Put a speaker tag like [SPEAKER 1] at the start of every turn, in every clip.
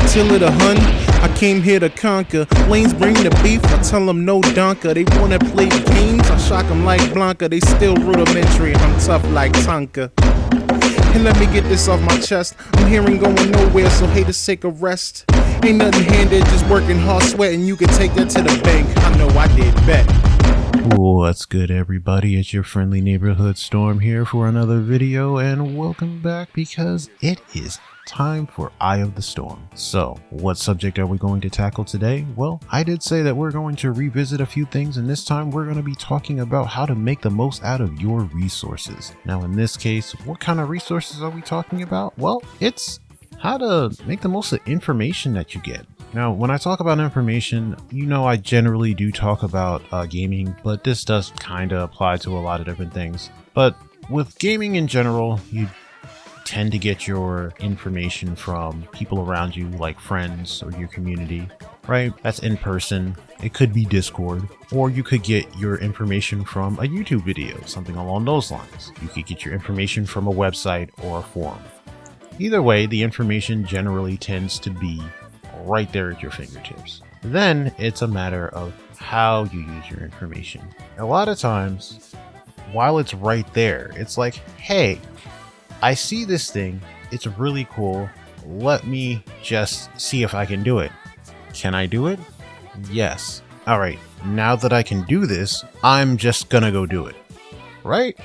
[SPEAKER 1] Attila the Hun, I came here to conquer. Lanes bring the beef, I tell them no donker. They wanna play games, I shock them like Blanca. They still rudimentary, I'm tough like Tonka. And let me get this off my chest. I'm hearing going nowhere, so haters take a rest. Ain't nothing handed, just working hard, sweating. You can take that to the bank. I know I did bet.
[SPEAKER 2] What's good, everybody? It's your friendly neighborhood Storm here for another video, and welcome back because it is time for Eye of the Storm. So, what subject are we going to tackle today? Well, I did say that we're going to revisit a few things, and this time we're going to be talking about how to make the most out of your resources. Now, in this case, what kind of resources are we talking about? Well, it's how to make the most of the information that you get. Now, when I talk about information, you know I generally do talk about gaming, but this does kind of apply to a lot of different things. But with gaming in general, you tend to get your information from people around you, like friends or your community, right? That's in person. It could be Discord, or you could get your information from a YouTube video, something along those lines. You could get your information from a website or a forum. Either way, the information generally tends to be right there at your fingertips. Then it's a matter of how you use your information. A lot of times, while it's right there, it's like, hey, I see this thing, it's really cool, let me just see if I can do it. Can I do it? Yes. Alright, now that I can do this, I'm just gonna go do it. Right?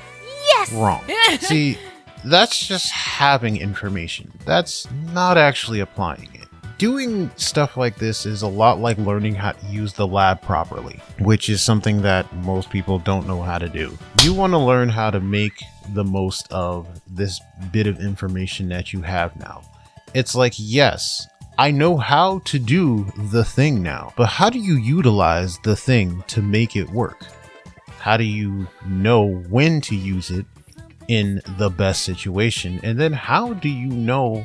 [SPEAKER 3] Yes!
[SPEAKER 2] Wrong. See, that's just having information. That's not actually applying it. Doing stuff like this is a lot like learning how to use the lab properly, which is something that most people don't know how to do. You want to learn how to make the most of this bit of information that you have now. It's like, yes, I know how to do the thing now, but how do you utilize the thing to make it work? How do you know when to use it in the best situation? And then how do you know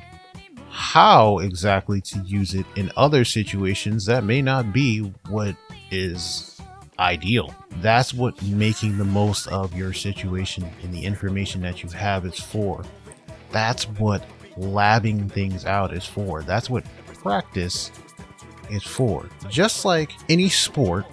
[SPEAKER 2] how exactly to use it in other situations that may not be what is ideal? That's what making the most of your situation and the information that you have is for. That's what labbing things out is for. That's what practice is for. Just like any sport,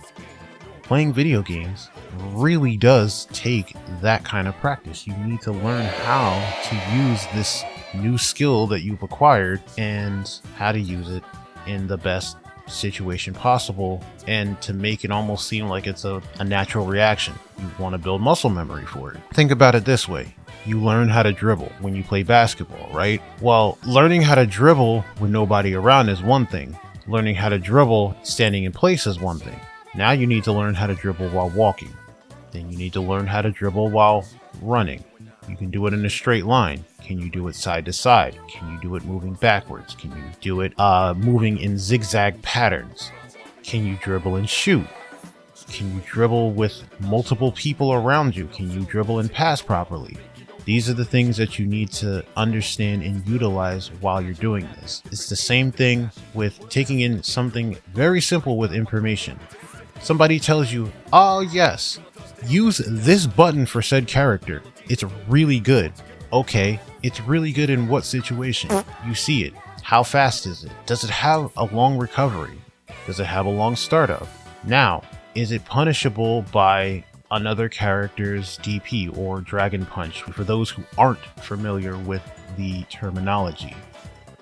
[SPEAKER 2] playing video games really does take that kind of practice. You need to learn how to use this new skill that you've acquired and how to use it in the best situation possible, and to make it almost seem like it's a natural reaction. You want to build muscle memory for it. Think about it this way. You learn how to dribble when you play basketball, right? Well, learning how to dribble with nobody around is one thing. Learning how to dribble standing in place is one thing. Now you need to learn how to dribble while walking. Then you need to learn how to dribble while running. You can do it in a straight line. Can you do it side to side? Can you do it moving backwards? Can you do it moving in zigzag patterns? Can you dribble and shoot? Can you dribble with multiple people around you? Can you dribble and pass properly? These are the things that you need to understand and utilize while you're doing this. It's the same thing with taking in something very simple with information. Somebody tells you, oh yes, use this button for said character. It's really good. Okay, it's really good in what situation? You see it. How fast is it? Does it have a long recovery? Does it have a long startup? Now, is it punishable by another character's DP or Dragon Punch? For those who aren't familiar with the terminology,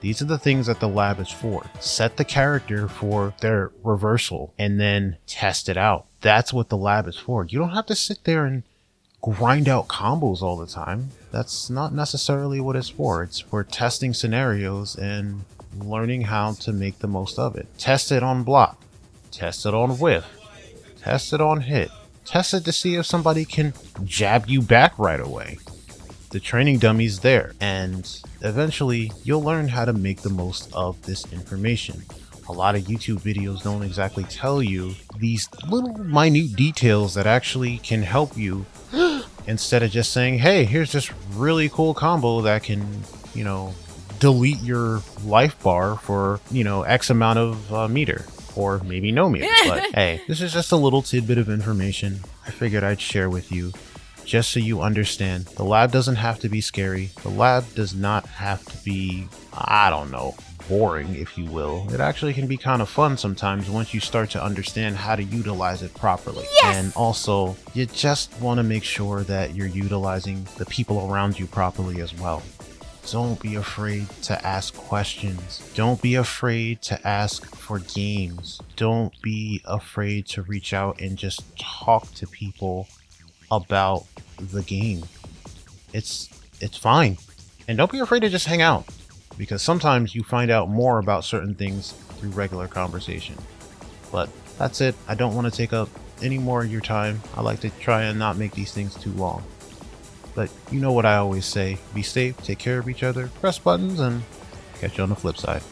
[SPEAKER 2] these are the things that the lab is for. Set the character for their reversal and then test it out. That's what the lab is for. You don't have to sit there and grind out combos all the time. That's not necessarily what it's for. It's for testing scenarios and learning how to make the most of it. Test it on block. Test it on whiff. Test it on hit. Test it to see if somebody can jab you back right away. The training dummy's there, and eventually you'll learn how to make the most of this information. A lot of YouTube videos don't exactly tell you these little minute details that actually can help you instead of just saying, hey, here's this really cool combo that can, delete your life bar for, X amount of meter, or maybe no meter. But hey, this is just a little tidbit of information I figured I'd share with you, just so you understand. The lab doesn't have to be scary. The lab does not have to be, boring, if you will. It actually can be kind of fun sometimes once you start to understand how to utilize it properly.
[SPEAKER 3] Yes!
[SPEAKER 2] And also, you just want to make sure that you're utilizing the people around you properly as well. Don't be afraid to ask questions. Don't be afraid to ask for games. Don't be afraid to reach out and just talk to people about the game. It's fine. And don't be afraid to just hang out, because sometimes you find out more about certain things through regular conversation. But that's it. I don't want to take up any more of your time. I like to try and not make these things too long. But you know what I always say, be safe, take care of each other, press buttons, and catch you on the flip side.